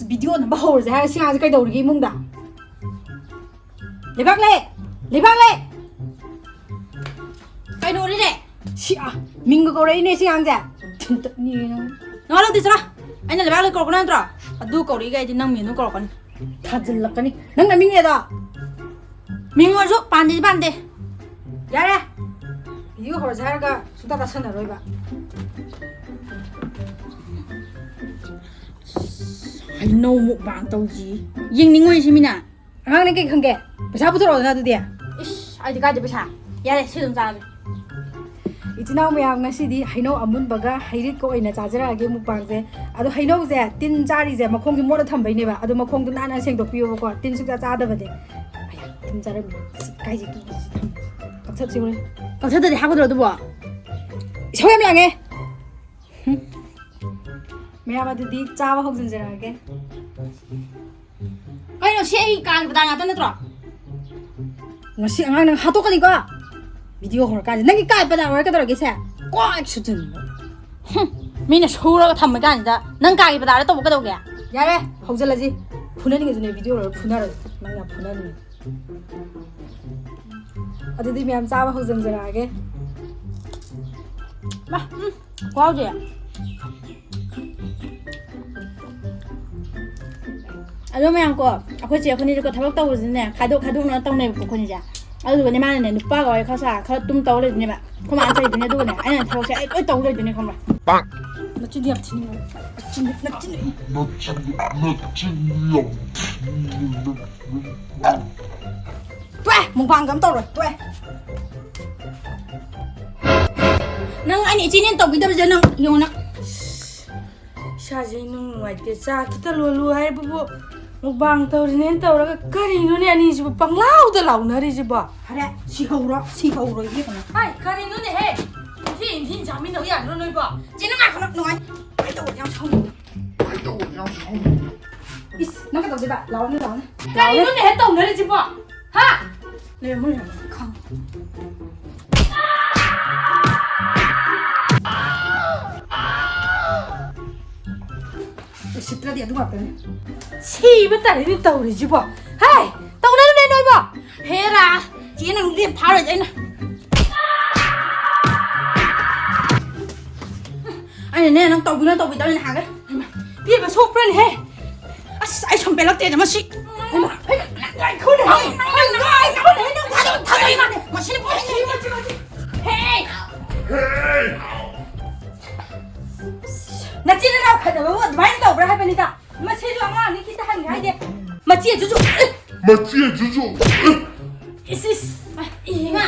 비디오 넘버 hầu ra 시간 cây đầu cái mông đã lấy bác lệ cây đồ đi nè xịa mình có đấy nè 시간 ra 진짜 nó lên đi sao anh lấy bác lệ cậu con nào adu cậu đi cái thì năng miếng nó cậu con thật dữ lắm cái này năng là mình nghe đó mình ngồi giúp bàn đi ra đây 비디오 hầu ra cái chúng ta 찾나 rồi bạn I know một bạn tàu gì riêng những người xem nè hàng này cái không kệ bây giờ buổi tối nào đi ai thì cái gì bây giờ ya đây sử dụng sao 이제 나오면 양나 시디 하이노 아문 바가 하이릿 거 이나 자지라게 묵방제 아도 하이노제 틴 자리제 마콩기 모르 탐바이네바 아도 마콩도 나나 생도 비우고 틴 숙자 자다바데 아야 틴 자를 가이지 깜짝 지금 깜짝들이 하고 들어도 뭐 소염량해 매아바드디 짜와 혹진지라게 아니 너 시에이 까기 보다 나 떠나더라 ngasi ang nang hato ka ni ka video hor ka nang ka pa da hor ka dor ge sa kwa chudun mina shura ka tham ka ni da nang ka gi pa da to ka do ge ya re hojal la ji phuna ni ge ne video hor phuna ra nang ya phuna ni adidi myam cha ba hojal jara ge ma kwa je alo mayang ko akhoi che khoni ko thabak taw ne khadok na taw ne ko khoni ja adu ne ma ne nupa ga kha sa kha tum taw le ne ba ko ma chai ne du ne ai na thaw se ai taw le ne khom ba bang na chi diap chi na chi tuệ mùng vàng cắm tàu rồi tuệ nâng anh ấy chi nên tàu cái đâm giờ nâng nhiều nè sao vậy nung ngoài kia xa kita lulu hay bu mukbang tàu nên tàu là cái gì nữa nè anh chỉ bằng lao từ lâu nữa đi chứ bỏ hay đấy xì hầu rồi biết không ai cái gì nữa nè hey thì chả mình đâu vậy nó nói bỏ chỉ nó ngại không nói cái tàu nhau xong nó cái tàu gì bạn lâu nữa cái gì nữa nè hết tàu nữa đi chứ bỏ ha này mới làm không Sitra dia dua kan? Si betul ini tahu ni cuba. Hai, tahu ni noi ba? Hera, chỉ năng liệp phá rồi vậy nè. Anh này năng tàu bị tao lên hàng đấy. Đi mà sốt lên he. Ai chồng bé lắc tiền mà xí. Anh không được. Anh không được. Thằng này mà xí bố xí mà. Hey. Hey. 나 찌는 하고 가자. 뭐 많이 더 오래 할 거니까. 마 체주 엄마 니 기타 하는 게 아니데. 마 찌에 주주. 이스. 이마.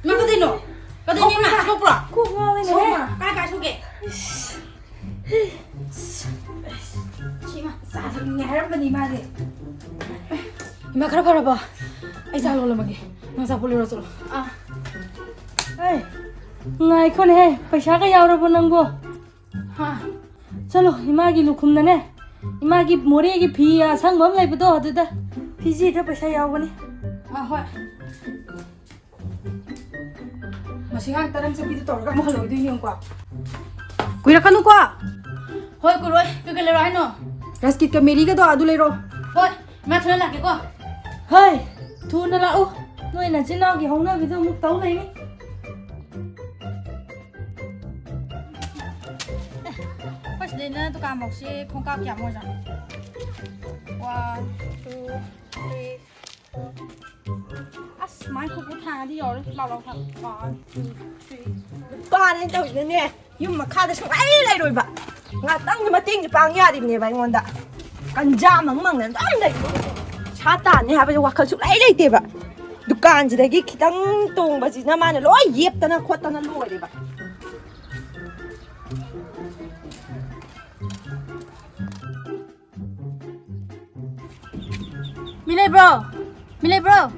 이거 되노. 거든 이마. 소프라. 고마워네. 소프라. 까까 소개. 치마. 사성이 할아버지 이마지. 이마 가라 봐라 봐. ai sao luôn mà kì. Nó sao bolero rồi. À. Ê. Ngày con he, पैसा का यार बनंगो. हाँ. चलो इमागी लुकुम ने इमागी मोरे की फी या संग बम लाई बतो अदुदा फीजी थ पैसा यावनी आ होय मसिगां तरंग से बिदु तोरगा म हलोय दुनि को कुइरा खनु को होय कुरोय के ले रहा है नो रसकित का मेरी का तो अदु ले रो होय मैं थने लागे को होय थू न लाओ नोय न चिनाव की होना बिदु मुक तौ ले नि nên tụi cả một xe không cao giảm rồi rằng 1, 2, 3 mai không có thang đi rồi lâu thằng 1, 2, 3 ba đến đâu nữa nè nhưng mà khai được xong ấy lại rồi bạn ngã tăng nhưng mà tiếng thì bằng nhà đi nè bạn ngon đã cần ra mắng này đâm đây chả tàn nè bây giờ hoặc khẩu lại đây bạn dukan gì đấy cái tăng tung bà gì nó mà nó lỗi dẹp ta nó khuất ta nó lôi đi bạn Mile bro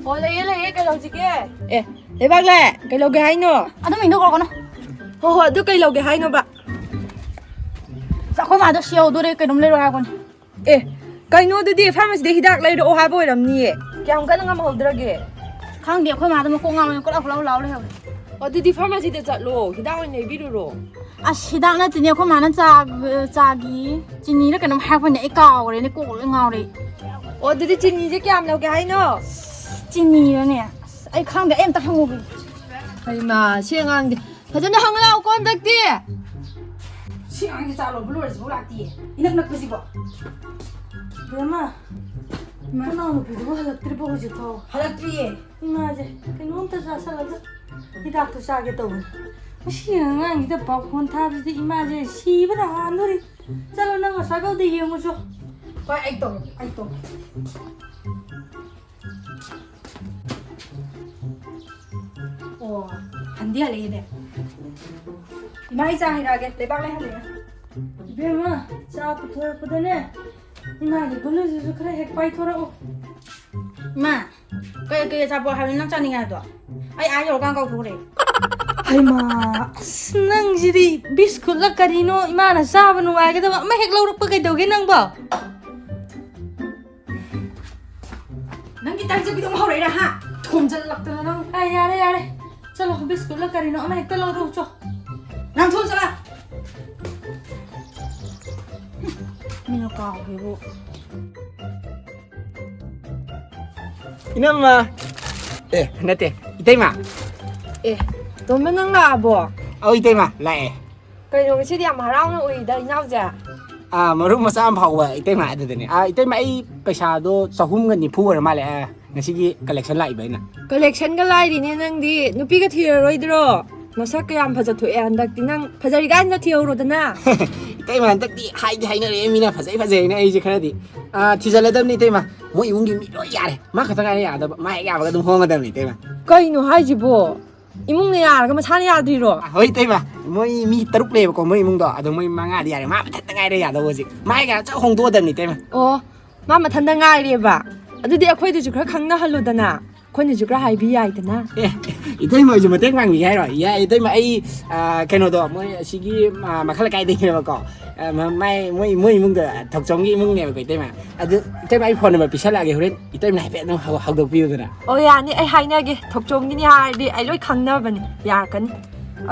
ôi lấy cái lầu gì kia ê lấy bác lẹ cái lầu cái hay nữa à đó mình đâu có con hồ hồ đưa cây lầu cái hay nữa bạn sao không mà được siêu tôi đây cái nấm lấy rồi con ê cái nữa đi pharmacy để hidak lấy đồ hai bôi làm gì cái ông cái nó ngâm hộp được kìa khang điệp không mà tôi mà cô ngao có lâu đấy 어디디 파마시대 잣로 기다원 내비르로 아씨 다나 드네 코 마는 자기 진이를 그놈 할뻔네 이까오래 꼬를 ngau래 어디디 진이제 꺄am 나오게 하이노 진이라네 아이 칸데 엠 딱 한국이 하이마 시행한게 파전에 항나오 꼰닥디 시앙이 자로 불러지 몰랐디 이낙낙 그지고 배마 마나노 비디오 하다 트리보고 싶어 하다트리에 이마제 그놈도 자살아서 이닥도 싸게 또 시앙아 이제 밥콘 타비지 이마제 시브라 노리 자로 나가 사고도 이용하죠 과 아이또 오 한디야 레이네 이마이 장이라게 대박을 하네 배마 자 부터부터네 이마게 불러줘서 그래 핵바이 돌아오 마 그게 잡아 하는 남자니가도 아이 아이로 간가고 그래 하이마 스낭지리 비스킷 락가리노 이마나 사바노 와게도 마 핵로로 끄게도게 낭봐 낭기 딸집이도 마오래라 하 톰잘락더라 낭 아이 야래 चलो बिस्कुट ला करी नो मैं एक लो रो चो नाम थोन चला मिनो का हो वो 이놈아 나때 이때마 너면 낭나 뭐 이때마 라에 그냥 시디 아마 하라는 우리다 이나오자 머루 마사 파워 이때마 아드네 이때마 이 पैसा도 조금은 니푸어 말래 ngasi기 collection 라이브이나 컬렉션가 라이디니 낭디 누피가 티어로이드로 마삭 그냥 파자토에 한닥디 낭 파자리가 안나 티어로드나 이때마 한닥디 하이디 하이너레 미나 파자이나 이제 그래디 티잘라담니 이때마 뭐 이웅기 미로 야래 마 같은 야다 마 야가 좀 홍하담니 이때마 그이노 하이지보 이몽네 야가 뭐 사네 야들이로 hoy 이때마 뭐이 따룩 레고 뭐 이몽도 아도 뭐 망아디 야래 마 tatangai래 야다 뭐지 마이가 저 홍도담니 이때마 마마 탄당가이리바 अदुदी अखोइदु जु खरा खंगना हल्लोदना खोइने जु खरा हाइबि याइदना इतैमा जु मतेक मांगि हाइरो या इतैमा आई केनोदो मोय सिगी मखल काइ देखिबको माइ मोय इमुंग थकचोंगि इमुंग नेबको इतैमा अदु इतैमा आई फोन नम्बर पिसलागे होरेन इतैमा हाइबे न हाउदो पिउदना यानि आई हाइनागे थकचोंगिनि हाइदि आई लोइ खंगनाबनि यारकनि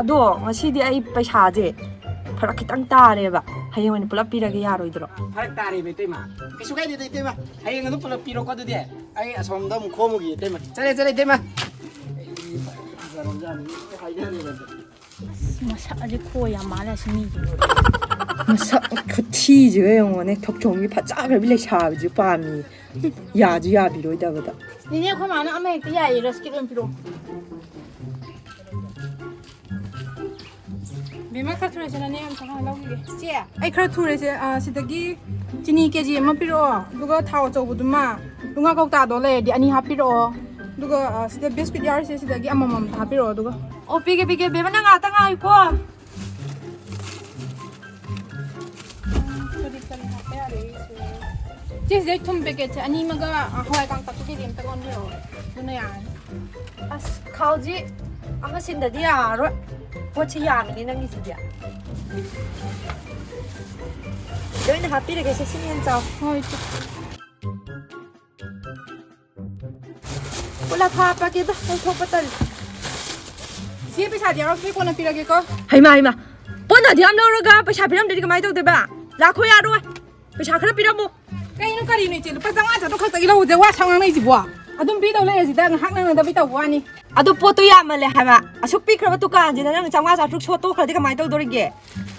अदो ngasidi ai पैसाजे फरक खितंग तारेबा हयें ओइन पुलप पिरगे यारोइद्रो फरक तारेबे इतैमा किसु काइ दे इतैमा हयें अदु पुलप पिरो को दुदे आई असोमदम खोमुगी इतैमा चले इतैमा मसा अजे खोया माला सिनी मसा खथिजे 영원에 덕종이 바짝을 빌레 샤비지 빠미 야주 야비로이다보다 니네 코 마나 아메 그야 이 러스키 좀 필요 बेमा खाथुरेसे ना नेम संगा लाउगे चे आई खरा थुरेसे सिदगी चिनी केजी मा पिरो दुगा थाव चौबुदुमा दुगा कौता दो ले दि अनि हापिरो दुगा सिदा बिस्कुट यारसे सिदगी अममम हापिरो दुगा ओ पिगे बेमा ना गा ता गाइ को जे थुम पैकेट अनि मगा हवाई कांग तक के दिम तगन बिरो दुना या अस खाउजी आमा सिन्ददि यारो पोछि यागनि नंगि सिदिया लोइन हापिरगे से सिनियन चाव होय पुला फा पाके द थोक पतल से पैसा दियारो के कोना पिरगे को हाइमा पोना दियाम नौरगा पैसा पिरम देदि कमाइ तौदेबा लाखो यारो पैसा खरा पिरमो कइनो करिनो इचे लुपा जंगा जतो खतगि लौजे वा सांगांग इजिबो अदुम पिदौ लेजिदा हाकनांग दा बितौ वानी अदु पोतु यामले हाबा असुक पिख्रबा तुकान जिना नंग चांगा चाट्रुक सोतो खरदि कमाइ तौदोरिगे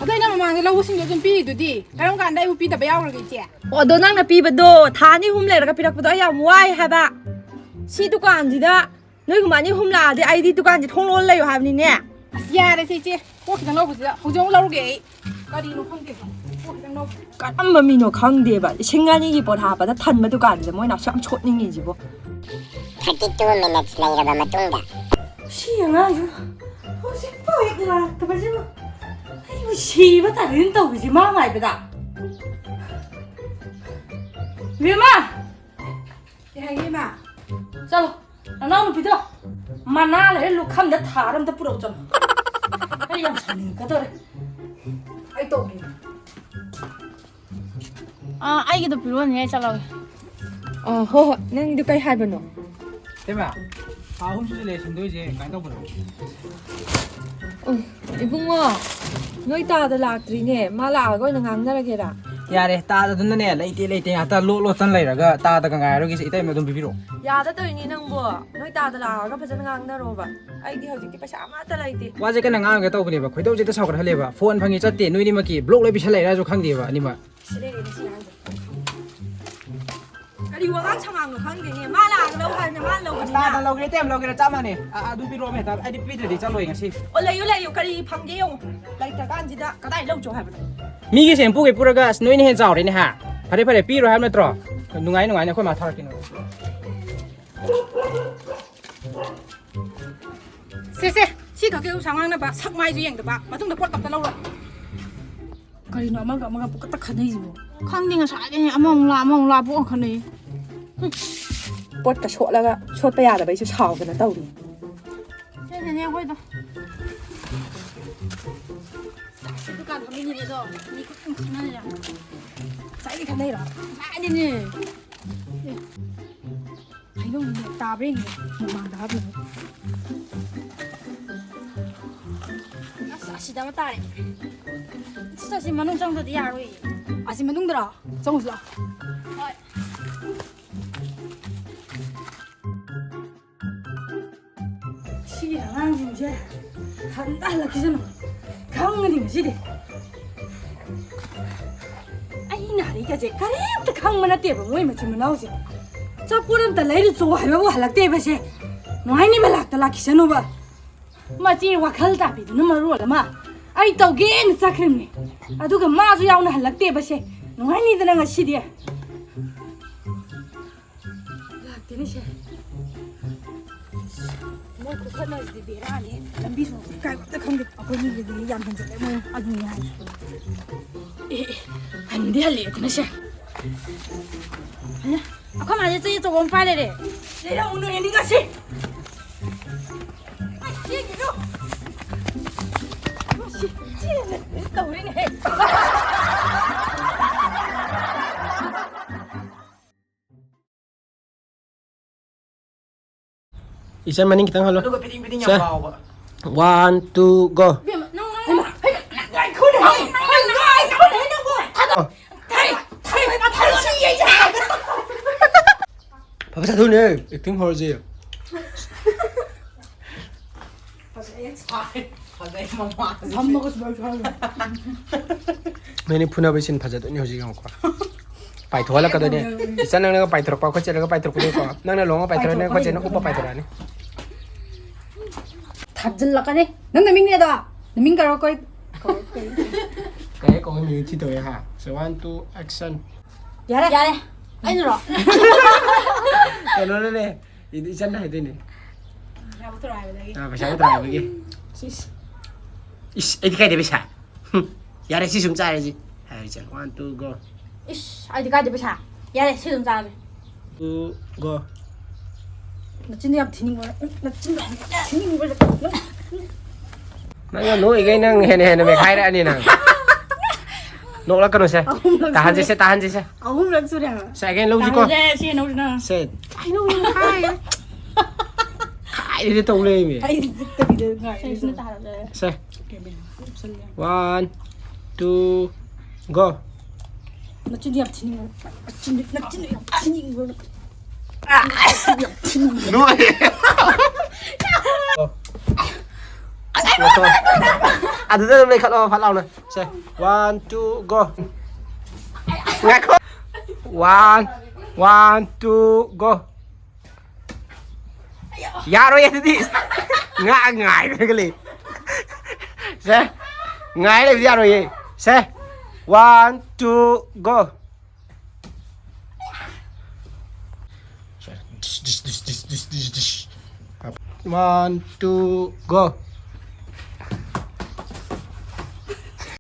अदैना ममांग लौसिंग जों पिदुदि करम कान दाइ उपि दबा यावरगे इचे अदो नंगना पिबदो थानी हुम लेरगा पिरकबदो याम वाइ हाबा सी दुकान जिदा नोइ गुमानी हुम लादे आइदि दुकान जि थोंग लोन लयो हाबनि ने यारे से इचे पोखि दंग लौबुजिदा हुजों लौरगे करिनो खंगे ꯀꯔꯝꯕ ꯃꯤꯅꯣ ꯈꯪꯗꯦꯕ ꯂꯤꯁꯤꯡ ꯑꯅꯤꯒꯤ ꯄꯣꯠ ꯍꯥꯞꯄꯗ ꯊꯟꯕ ꯗꯨꯀꯥꯟꯁꯤꯗ ꯃꯣꯏꯅ ꯌꯥꯝ ꯁꯣꯠꯅꯤꯡꯉꯤꯁꯤꯕꯣ 32 minutes ꯂꯩꯔꯕ ꯃꯇꯨꯡꯗ ꯁꯤ ꯑꯉꯥꯡꯁꯨ ꯍꯧꯖꯤꯛꯐꯥꯎ ꯍꯦꯛ ꯂꯥꯛꯇꯕꯁꯤꯕꯨ ꯑꯩꯕꯨ ꯁꯤꯕ ꯇꯥꯔꯦꯅ ꯇꯧꯔꯤꯁꯤ ꯃꯥ ꯉꯥꯏꯕꯗ ꯕꯦꯝꯃ ꯏꯃꯥ ꯆꯠꯂꯣ ꯅꯅꯥꯎ ꯅꯨꯄꯤꯗꯣ ꯃꯅꯥ ꯂꯩꯔ ꯂꯨꯈꯝꯗ ꯊꯥꯔ ꯑꯝꯇ ꯄꯨꯔꯛꯎ ꯆꯠꯂꯣ ꯑꯩ ꯌꯥꯝ ꯁꯥꯎꯅꯤꯡꯒꯗꯧꯔꯦ ꯑꯩ ꯇꯧꯒꯦ ꯑꯩꯒꯤꯗꯣ ꯄꯤꯔꯛꯑꯣꯅꯦ ꯑꯩ ꯆꯠꯂꯒꯦ ꯍꯣꯏ ꯅꯪꯗꯨ ꯀꯩ ꯍꯥꯏꯕꯅꯣ 이때마 4시 수술에 신도이제 가이 떠보러 이붕어 너희 따다 락드리네 마 라고 나 ngang 야래 따다도네 레이테 아따 로탄 레이라가 따다가 가이로기 이따이 좀 비비로 야다더니 낭보 너희 따다 라가 파자나 ngang 아이디 허지기 빠샤 아마다 라이디 와제 그 나가게 떠보니봐 고도제도 사고를 할래봐 폰 방이 쳤대 누이니마기 블록 레비 샬레라죠 강디바 아니마 시레레니 시한데 아니 와강 창앙 강디니 마 라가 로 하냐 마 로고 따다 로게 템 로게 짜마네 아두 비로 메다 아이디 피드리 짤로이 가시 올레요 까리 방게요 라이타 간지다 까다이 로조 하버다 미기 셈포게 뿌라가 누이니 해 자오리네 하 파레 삐로 하면 들어 누가이 나 코마 타라키노 세 시가 그 상황나 봐 석마이도 앵다 봐 마통도 뻗갑다 나오라 거리노 아마가 똑같다 가네지 뭐 강딩은 사게 아몽라 뭐 가네 뻗가 숏라가 숏 빼야 돼 이제 차오거나 떠오니 세세네 거기다 그간 가민이래도 니 그좀 가만이야 자기 가네라 아니네 아이놈 따브링이 뭐만다 하고 아시다 맞다래 진짜 시 만원 정도 야로이 아시 만원들아 정수라 시기랑 하는 중이지 간단하게 기잖아 강은이 시리 아이 나리가지 가래부터 강만아 떼봐 뭐이 맞추면 나오지 저 뿌름다 레이를 좋아하면 할락대봐시 너아이니 말락다 라키셔노바 마치 와칼다 비도 너마루라 마 아이 떠게는 사크림니 아두가 마주 야우나 할락대봐시 너아이니들아 가시디야 락대니시 뭐 그거는 비라니 람비소 가이부터 강게 아버지들이 양반들 뭐 아주냐 안돼 할래 그나시 아니야 아까 말했지 조금 빨래래 내가 오늘 애니 같이 아 얘기로 씨 우리네 이제 마닝 기타 할로 자 1, 2, go 바빠 자두네 액팅 헐지 밥 먹어서 말 좋아하는 매니 푸나베신 바자도니 호지 경과 빠이 도와라 까더니 이산 나가 빠이 들어 거 째가 빠이 들어 거 나나 롱어 빠이 들어 거 째는 오빠 빠이 들어네 답질라까네 넌 민네다 민가로 거이 cái con như thi tuổi hả so 1, 2, action 야래 아이 들어 cái nó đây đi chân này tên này 야부터 와야 돼 phải sáng trai với kia ấy cái đấy bị sao giờ đây sử dụng trai gì hay chân 1, 2, go 이씨 어디까지 보자 야래 시좀 자래 2, go 나 진짜 야 티닝 거나 나 진짜 티닝 거 nãy nói cái năng hèn mày khai ra đi nào nỗ là cái nó xe tahan gì xe 아무 랑 소리야 xe cái lâu gì con 네 시에 나오잖아 xe ai lâu như khai khai đi tàu lên mày 아이 진짜 비들 가 신나 따라줘 xe 1, 2, go 나 진짜 야 티닝 거 나 진짜 야 티닝 거 nuôi à từ từ đây phát lâu này xe 1, 2, go nghe không 1, 1, 2, go ya rồi em đi ngã ngải cái gì xe ngải này ra rồi gì xe 1, 2, go 1, 2, go